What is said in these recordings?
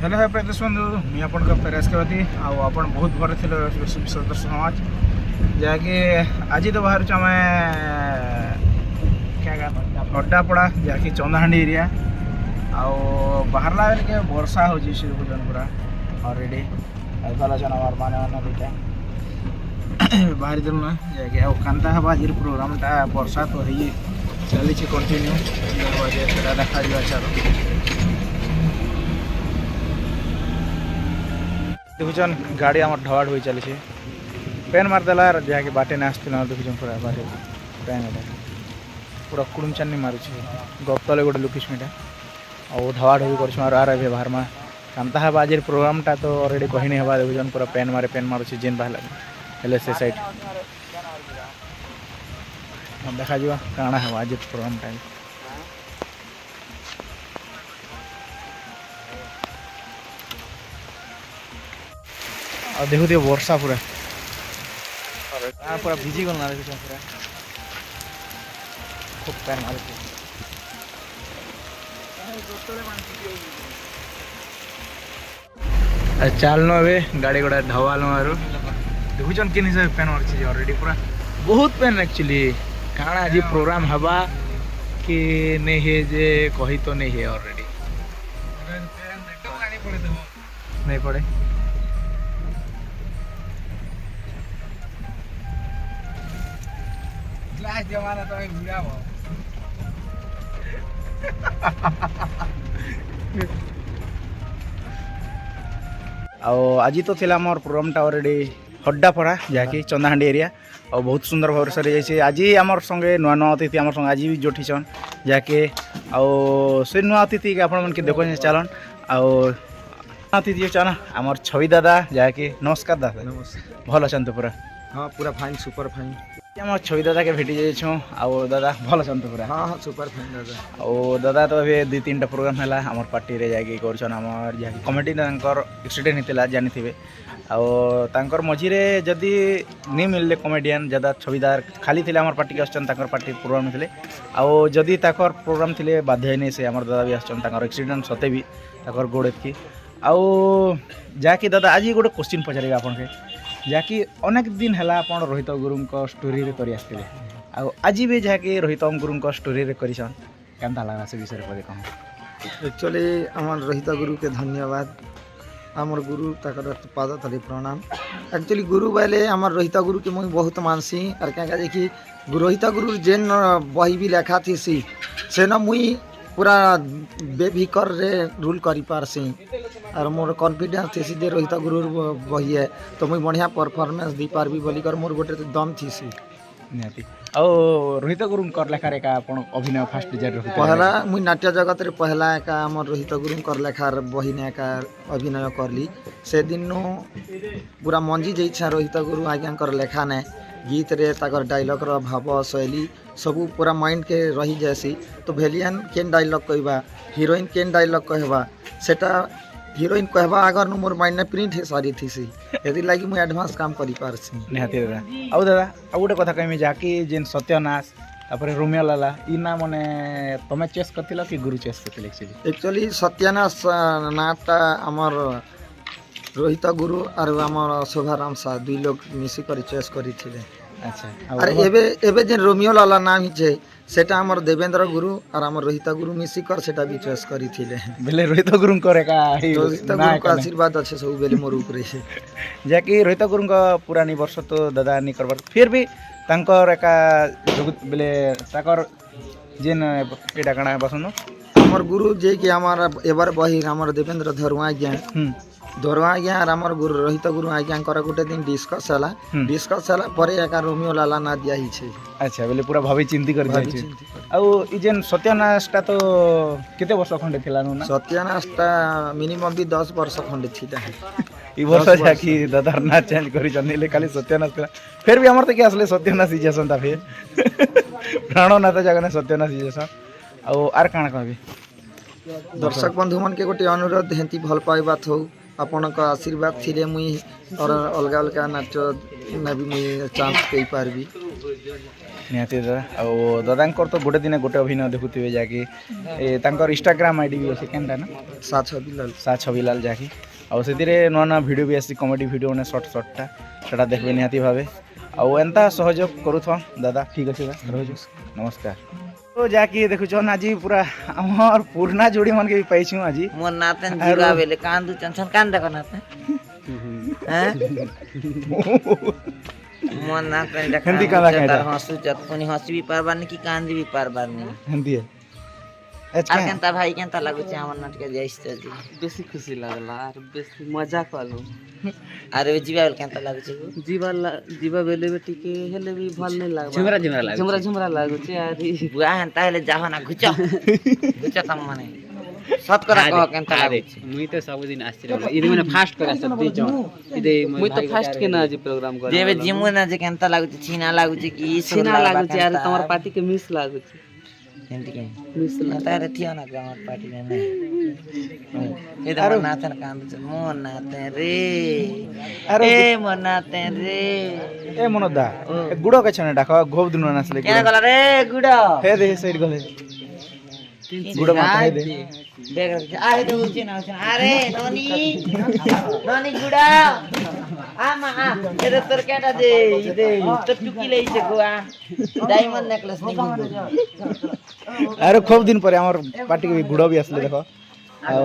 Hello है प्रदेश बंधु मुझे आपण पेरेस के आपण बहुत भर थे सदस्य समाज जहाँकि आज तो बाहर आम क्या अड्डापड़ा जहाँकि चंदाहांडी एरिया आउ बाहरला बेल वर्षा हो बुझन पूरा अलरेडी आइपारान आम माने दुटा बाहरी दिल ना जहाँकि कांता हवा आज प्रोग्रामटा वर्षा तो है चली कंटिन्यू देखा देखुन गाड़ी आम ढवाड़ हो चली पेन मारदेला जहाँकि बाटे ने आसला देखुन पूरा बाटे पेन पूरा कुड़ुम चानी मारुचे गपतले गोटे लुकिसमीटा और ढवाड़ हो कर बाहर में कांता हवा आज प्रोग्रामटा तो अलरेडी कही नहीं हवा देखुन पूरा पेन मारुचे जेन बाहर हेले से साइड देखा जा काଣା है आज प्रोग्रामटा और देखो दियो वर्षा पूरा पूरा भिजी गल ना देखो पूरा खूब पैन मारे चलनो ए गाड़ी गोड़ा ढवाल मारू देखुन किन हिसाब पैन मारछी ऑलरेडी पूरा बहुत पैन एक्चुअली काଣା आज प्रोग्राम हवा कि नहीं है जे कही तो नहीं है ऑलरेडी नहीं पड़े जमाना तो बुरा आज तो थिला मोर प्रोग्रामटा ऑलरेडी हड्डापड़ा जहाँकि चंदाहांडी एरिया और बहुत सुंदर भाव सरी जाइए आज आमर संगे नुआ नुआ अतिथि आम संगे आज भी जोटिछन जहाँकि से नुआ अतिथि के आपण के देख चलन अतिथि चल आमर छवि दादा जहाँकि नमस्कार दादा नमस्कार भल अच्छा पूरा हाँ पूरा फाइन सुपर फाइन आम छवि दादा के भेटी जाइछूँ आउ दादा भल अच्छा पूरा हाँ हाँ सुपर फाइन दादा और दादा तो अभी 2-3टा प्रोग्राम है आम पार्टी रे जाके करमर जहाँ कमेटी एक्सीडेंट होता जानी थे आर मझीरे जदि नहीं मिलले कमेडियन जदा छविदार खाली थे आम पार्टी के पार्टी प्रोग्राम थे आउ जदि प्रोग्राम थे बाध्य नहीं से आम दादा भी आसर एक्सीडेंट सते भी गोड़ की आउ जहाँकि दादा आज गोटे क्वेश्चन पचारे आपन के जहाँकि अनेक दिन है आप रोहित गुरु स्टोरी कर आज भी जहाँकि रोहित गुरु स्टोरी करसन केनता लगा से विषय पर कह एक्चुअली आम रोहित गुरु के धन्यवाद आमर गुरु तक पाद तले प्रणाम एक्चुअली गुरु बोले आम रोहित गुरु के मुझे बहुत मानसी और क्या कि रोहित गुरु जेन बही भी लेखा थी से न मुई पूरा बेफिकर रे रूल करी पारसी और मोर कॉन्फिडेंस थी जे रोहित गुरु बही है तो मुई बढ़िया परफॉर्मेंस दी पारबी बोलिकर मोर गोटे दम थी निहाती आ रोहित गुरु लेखार एका अभिनय फास्ट पहला मुई नाट्य जगत रे पहला एका आम रोहित गुरु लेखार बही ने एका अभिनय करली से दिन पूरा मंजी जाइछा रोहित गुरु आज्ञा लेखा ने गीत रे ताकर डायलॉग रो भाव शैली सबू पूरा माइंड के रही जैसी तो भेलियन केन डायलॉग कहबा हीरोइन केन डायलॉग कहबा सेटा हीरोइन कहबा अगर मोर माइंड ने प्रिंट है सारी थी सी यदि लागी मुझे एडवांस काम करी पारसी निहाती दादा दादा आ गोटे कथा कहमी जाकि जेन सत्यनाश तापर रोमियो लाला ई ना माने तमे चेस करथिला कि गुरु चेस करथिले एक्चुअली सत्यनाश नाटा हमर रोहित गुरु और आमर शोभाराम शाह दुई लोग मिसिकर चेस करथिले अच्छा अरे एबे जेन रोमियो लाला नाम हिचे सेटा हमर देवेंद्र गुरु और हमर रोहित गुरु मिसिकर सेटा भी चॉइस करी थिले बेले रोहित गुरु करे का रोहित गुरु का आशीर्वाद अच्छे सब बेले मोर ऊपर है जाकि रोहित गुरु का पुरानी वर्ष तो दादा नहीं करबार फिर भी तांकर एका बेले ताकर जेन एटा कणा बसनो हमर गुरु जे कि हमारा एबार बही हमर देवेंद्र धरुआ गया और आमर गुरु रोहित गुरु आज्ञा गोटे दिन डिस्कस है पर एका रोमियो लाला ना दिया ही छे अच्छा बोले पूरा भाभी चिंती कर जाय आ ई जेन सत्यनाशटा तो केते वर्ष खंडे थिला न सत्यनाशटा मिनिमम भी 10 वर्ष खंडे थिला ई वर्ष जाकी दादार ना चेंज करी जनिले खाली सत्यनाश फिर भी हमर त के असले सत्यनाश इजेसन ता फिर प्राणो ना त जगने सत्यनाश इजेसन आ आर काना कहबी दर्शक बंधु मन के गोटे अनुरोध हेंती भल पाइबा थौ आपण आशीर्वाद थिले मुई और अलग अलग नाच भी मुई चांस पे पारबी ନିହାତି ଦାଦା ଆଉ ଦାଦାଙ୍କର ତ ଗୋଟେ ଦିନେ ଗୋଟେ ଅଭିନୟ ଦେଖୁଥିବେ ଯାହାକି ତାଙ୍କର ଇନଷ୍ଟାଗ୍ରାମ ଆଇଡି ବି ଅଛି କେନ୍ଟା ନା ସା ଛବିଲାଲ ସା ଛବିଲାଲ ଯାହାକି ଆଉ ସେଥିରେ ନୂଆ ନୂଆ ଭିଡ଼ିଓ ବି ଆସି କମେଡ଼ି ଭିଡ଼ିଓ ମାନେ ସର୍ଟଟା ସେଟା ଦେଖିବେ ନିହାତି ଭାବେ ଆଉ ଏନ୍ତା ସହଯୋଗ କରୁଥ ଦାଦା ଠିକ୍ ଅଛି ଦାଦା ରହୁଛୁ ନମସ୍କାର তো যাকি দেখুছন আজি পুরা আমার পুরনা জুড়ি মনকে भी পাইছু আজি मोर नातन जीवा बेले कांदू चंचन कान देखो नातन हैं मोर नातन देखो हिंदी काला कहता हंसू जत कोनी हंसी भी पारबार नहीं कि कांदी भी पारबार नहीं हिंदी है আর কেনতা ভাই কেনতা লাগুছে আমার নাটকে যাইছে জি বেশি খুশি লাগলা আর বেশি মজা কলু আরে জিবা বেলে কেনতা লাগুছে গো ଯିବା ବେଲେ ବି ଟିକେ ହେଲେ ବି ଭଲ ନାଇଁ ଲାଗବା ଝୁମରା ଲାଗୁଛି ଆରି বুয়া হেনতা হলে যাও না ঘুচ ঘুচ তম মানে সত করে কহ কেনতা লাগুছে মুই তো ସବୁଦିନ ଆସିଛି ଇଦି ମାନେ ଫାଷ୍ଟ করে আসছ দিছ ইদি ମୁଇଁ ତ ଫାଷ୍ଟ କେ ନା ଆଜି ପ୍ରୋଗ୍ରାମ କରି যেবে জিমু না যে কেনতা লাগুছে ছিনা লাগুছে কি ସିନା ଲାଗୁଛି ଆରେ ତମର ପାଟି କେ ମିସ୍ ଲାଗୁଛି ଏମିତି କାଇଁ ମିସ୍ ତାରେ ଥିଅ ନା ଆମର ପାର୍ଟିରେ ନାହିଁ ଏଇଟା ମୋ ନାତନ କାନ୍ଦୁଛି ମୋ ନାତେ ରେ ଆରେ ଏ ମୋ ନାତେ ରେ এ মনদা গুড় কেছে না ডাক গোব দিন নাসলে কেন গলা রে গুড় হে দে সাইড গলে গুড় মাথা হে দে দেখ আই দউছি না আরে ননি ননি গুড় আমা এরে তোর কেটা দে দে তো টুকি লইছে গোয়া ডায়মন্ড নেকলেস নি আরে খুব দিন পরে আমার পার্টি কে গুড় भी আসলে দেখো ଆଉ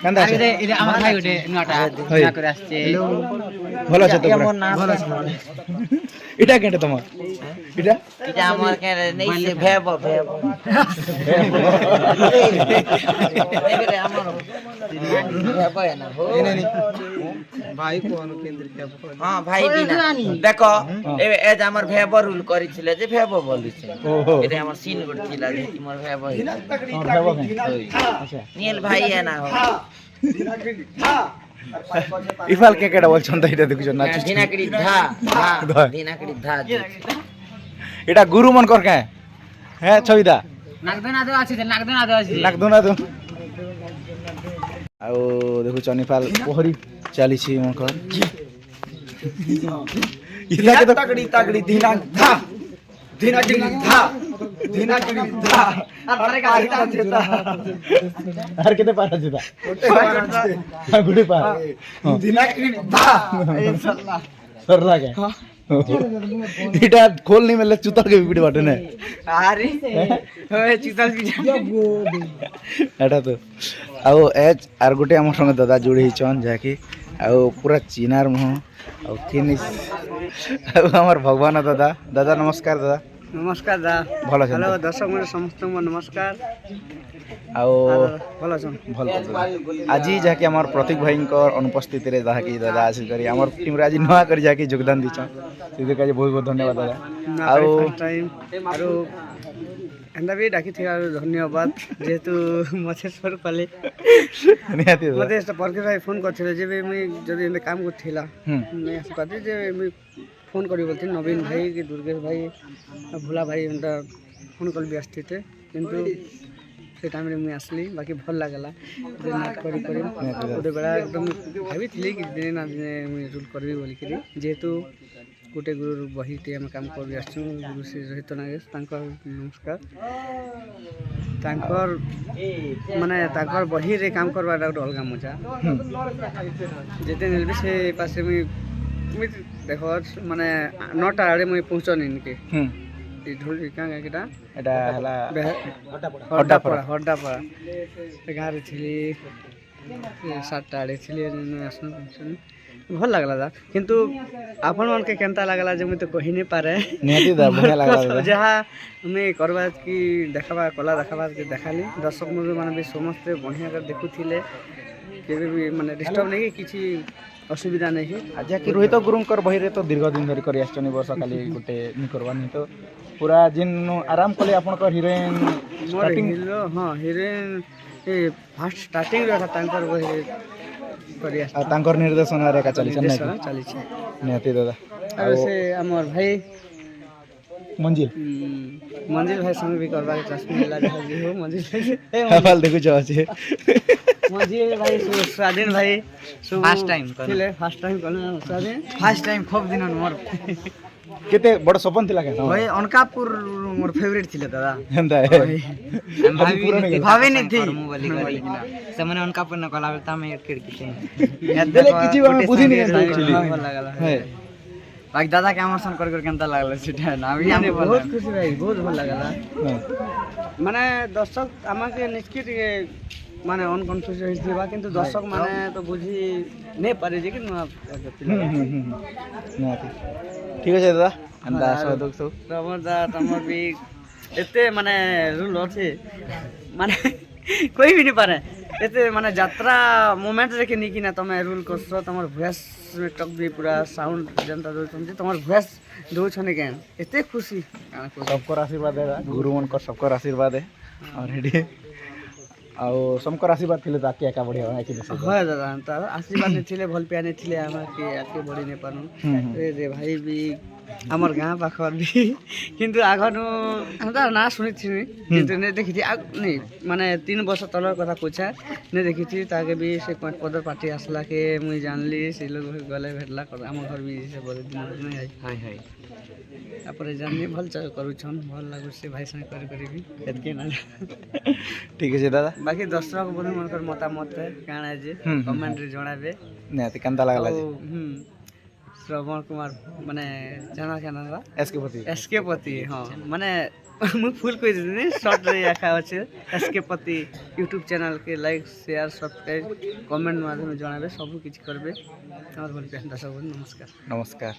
কেনতা আছে ইদি আমার ভাই ওটে নটা না করে আসছে ভালো আছে তো কেমন না ভালো আছে এটা কেটে তোমার এটা এটা আমার কে নেইছে ভেব ভেব এবারে আমার ভেব না হো ভাই কোন কেন্দ্র কে হ্যাঁ ভাই বিনা দেখো এ যে আমার ভেব রুল করিছিল যে ভেব বলিছে ওহো এটা আমার সিন করছিল যে তোমার ভেব আচ্ছা নীল ভাই না হো ইফাল কে কেডা বলছন তো এটা দেখুছ না দিনাকড়ি ধা দিনাকড়ি ধা এটা গুরু মন কর কে হ্যাঁ ছবিদা নাগদনা তো আছে নাগদনা তো আছে নাক দোনা তো ଆଉ ଦେଖୁଛ ନିପାଲ ପହରି ଚାଲିଛି ମଙ୍କର ଇଲାକେ ତ ତାଗଡି ତାଗଡି ଦିନା ଧା ଦିନା କିଡି ଧା ଦିନା କିଡି ଧା ଆରେ ଗାଇତା ଯେତା ଆର କେତେ ପାର ଅଛି ତା ଗୁଡେ ପାର ଦିନା କିଡି ଧା ଇନଶାଲ୍ଲାହ ସରଲା କେ এটা খোল নি মেলে চুতার কে ভিডিও বাটে না আরে ওই চিতাল কি এটা তো ଆଉ ଏଜ୍ ଆର ଗୋଟେ ଆମ ସଙ୍ଗେ ଦାଦା ଯୋଡ଼ି ହେଇଛନ୍ ଯାହାକି ଆଉ ପୁରା ଚିନାର ମୁହଁ ଆଉ ତିନି ଆଉ ଆମର ଭଗବାନ ଦାଦା ଦାଦା ନମସ୍କାର ଦାଦା ନମସ୍କାର ଦା ଭଲ ଅଛନ୍ତି ହ୍ୟାଲୋ ଦର୍ଶକ ମାନେ ସମସ୍ତଙ୍କୁ ନମସ୍କାର ଆଉ ଭଲ ଅଛନ୍ ଭଲ ଦାଦା ଆଜି ଯାହାକି ଆମର ପ୍ରତୀକ ଭାଇଙ୍କର ଅନୁପସ୍ଥିତିରେ ଯାହାକି ଦାଦା ଆସିକରି ଆମର ଟିମ୍ରେ ଆଜି ନୂଆ କରି ଯାହାକି ଯୋଗଦାନ ଦେଇଛନ୍ ସେଥିପାଇଁ ବହୁତ ବହୁତ ଧନ୍ୟବାଦ ଦାଦା ଆଉ ଟାଇମ୍ ଆରୁ ଏନ୍ତା ବି ଡାକିଥିବାରୁ ଧନ୍ୟବାଦ ଯେହେତୁ ମତେ ସର ପାଲେ ନିହାତି ଦାଦା ମତେ ପରକେ ଭାଇ ଫୋନ୍ କରିଥିଲେ ଯେ ମୁଇଁ ଯଦି ଏମିତି କାମ କରୁଥିଲା ମୁଇଁ ଆସିପାରନ୍ତି ଯେ ମୁଇଁ ଫୋନ୍ କରିବି ବୋଲଥିଲି ନବୀନ ଭାଇ କି ଦୁର୍ଗେଶ ଭାଇ ଭୋଲା ଭାଇ ଏନ୍ତା ଫୋନ୍ କଲି ବି ଆସିଥିଲେ କିନ୍ତୁ ସେ ଟାଇମ୍ରେ ମୁଇଁ ଆସିଲି ବାକି ଭଲ ଲାଗିଲା ଯେ ନାଟ କରି ଗୋଟେ ବେଳା ଏକଦମ ଭାବିଥିଲି କି ଦିନେ ନା ଦିନେ ମୁଇଁ ରୁଲ୍ କରିବି ବୋଲିକିରି ଯେହେତୁ ଗୋଟେ ଗୁରୁ ବହିଟେ ଆମେ କାମ କରି ଆସିଛୁ ଗୁରୁ ଶ୍ରୀ ରୋହିତ ନାଗେଶ ତାଙ୍କର ନମସ୍କାର ତାଙ୍କର ମାନେ ତାଙ୍କର ବହିରେ କାମ କରବାଟା ଗୋଟେ ଅଲଗା ମଜା ଯେତେ ନେଲେ ବି ସେ ପାଶେ ମୁଇଁ ଦେଖ ମାନେ 9ଟା ଆଡ଼େ ମୁଇଁ ପହଞ୍ଚନି କେ এই ঢোল কাঁ গাঁটা এটা ହେଲା হরডাপড়া ସେ ଗାଁରେ ଥିଲି 7ଟା ଆଡ଼େ ଥିଲି ଆସନ ଭଲ ଲାଗଲା ଦା କିନ୍ତୁ ଆପଣମାନକେ କେନ୍ତା ଲାଗଲା ଯେ ମୁଇଁ ତ କହି ନାଇଁ ପାରେ ନିହାତି ଦା ବଢ଼ିଆ ଲାଗଲା ଯାହା ମୁଇଁ କରବା କି ଦେଖାବା କଲା ଦେଖାବା କି ଦେখাଲି ଦର୍ଶକ ମାନେ ବି ସମସ୍ତେ ବଢ଼ିଆ କରି ଦେଖୁଥିଲେ କେବେ ବି ମାନେ ଡିଷ୍ଟର୍ବ ନେଇ କିଛି ଅସୁବିଧା ନାହିଁ ଯାହାକି ରୋହିତ ଗୁରୁଙ୍କର ବହିରେ ତ ଦୀର୍ଘ ଦିନ ଧରି କରି ଆସିଛନ୍ତି ବର୍ଷ କାଲି ଗୋଟେ ନି କରବାନି ତ ପୁରା ଯେନ୍ ଆରାମ କଲେ ଆପଣଙ୍କର ହିରୋଇନ୍ ହିରୋ ହଁ ହିରୋଇନ୍ ଏ ଫାଷ୍ଟ ଷ୍ଟାର୍ଟିଂରେ ତାଙ୍କର ବହିରେ କରି ଆସିଛି ଆଉ ତାଙ୍କର ନିର୍ଦ୍ଦେଶନାରେ ଏକା ଚାଲିଛି ନା ଚାଲିଛି ନିହାତି ଦାଦା ଆଉ ସେ ଆମର ଭାଇ ମଞ୍ଜିଲ ଭାଇ ସାଙ୍ଗେ ବି କରବାକେ ଚାନ୍ସ ମିଳିଲା ଯାହା ବି ହଉ ମଞ୍ଜିଲ ଭଲ ଦେଖୁଛ ଅଛି ମଞ୍ଜିଲ ଭାଇ ସ୍ୱାଧୀନ ଭାଇ ସବୁ First time କଲେ। ଥିଲେ ଫାଷ୍ଟ ଟାଇମ୍ କଲେ ସ୍ୱାଧୀନ ফার্স্ট টাইম খুব দিন মোর କେତେ ବଡ଼ ସପନ ଥିଲା କେନ ଭାଇ ଅନକାପୁର ମୋର ଫେଭରେଟ୍ ଥିଲେ ଦାଦା ହେନ୍ତା ଭାବି ନି ଥି ମୁଁ ବୋଲି କରି ସେମାନେ ଅନକା ପୂର୍ଣ୍ଣ କଲା ବେଲେ ତମେ ଏଟକେଡ କିଛି ଦେଲେ କିଛି ଆମେ ବୁଝିନି actually ଭଲ ଲାଗଲା ହେ ବାକି ଦାଦା କେ ଆମର ସନ୍ କରି କେନ୍ତା ଲାଗଲା ସେଟା ନା ଆମେ ବହୁତ ଖୁସି ଭାଇ ବହୁତ ଭଲ ଲାଗଲା ମାନେ ଦର୍ଶକ আমাকে ନିଶ୍ଚିତ ଟିକେ ମାନେ ଅନକନଫ୍ୟୁଜ ହେଇଥିବା କିନ୍ତୁ ଦର୍ଶକ ମାନେ ତ ବୁଝି ନେଇ ପାରେ ଯେ କି ନୂଆ ପିଲା ନିହାତି ଠିକ୍ ଅଛି ଦାଦା ଏନ୍ତା ସହଯୋଗ ସବୁ ତମର ଦା ତମର ବି ଏତେ ମାନେ ରୁଲ ଅଛି ମାନେ କହି ବି ନି ପାରେ ଏତେ ମାନେ ଯାତ୍ରା ମୋମେଣ୍ଟରେ କି ନେଇକି ନା ତମେ ରୁଲ କରଛ ତମର ଭଏସ୍ ଟକ୍ ବି ପୁରା ସାଉଣ୍ଡ ଯେନ୍ତା ଦଉଛନ୍ତି ତମର ଭଏସ୍ ଦଉଛନ୍ତି କେନ୍ ଏତେ ଖୁସି କାଣା କହୁଛ सबकर आशीर्वाद है गुरु मनकर सबकर आशीर्वाद है ऑलरेडी ଆଉ ସମସ୍ତଙ୍କର ଆଶୀର୍ବାଦ ଥିଲେ ତ ଆକି ଏକା ବଢ଼ିଆ ହଁ କି হয় দাদা তার আশীর্বাদ নেছিলে ভাল পাইয়া নেছিলে আমাকে আগে বড়ি নে পারু রে ভাই বি আমার গাঁ পাখর বি কিন্তু আগনু আমরা না শুনিছি কিন্তু নে দেখিছি নি মানে 3 বছর তলর কথা কইছা নে দেখিছি তাকে বি সে কোট পদর পার্টি আসলা কে মুই জানলি সে লোক গলে ভেটলা আমার ঘর বি সে বলে দিন নাই হাই হাই তারপরে জানি ভাল চাল করুছন ভাল লাগুছে ভাই সঙ্গে করে করিবি এতকে না ঠিক আছে দাদা বাকি দর্শক বন্ধু মনকর মতামত কাଣା যে কমেন্ট রে জଣାবে ନିହାତି କେନ୍ତା ଲାଗଲା ଯେ শ্রবণ কুমার মানে জানা কেনা ଏସ୍କେ এসকে পতি হ্যাঁ মানে মুই ফুল কই দিনি শর্ট রে রাখা আছে এসকে পতি ইউটিউব চ্যানেল কে লাইক শেয়ার সাবস্ক্রাইব কমেন্ট মাধ্যমে জଣାবে সব কিছু করবে আমার বলি দর্শক বন্ধু নমস্কার নমস্কার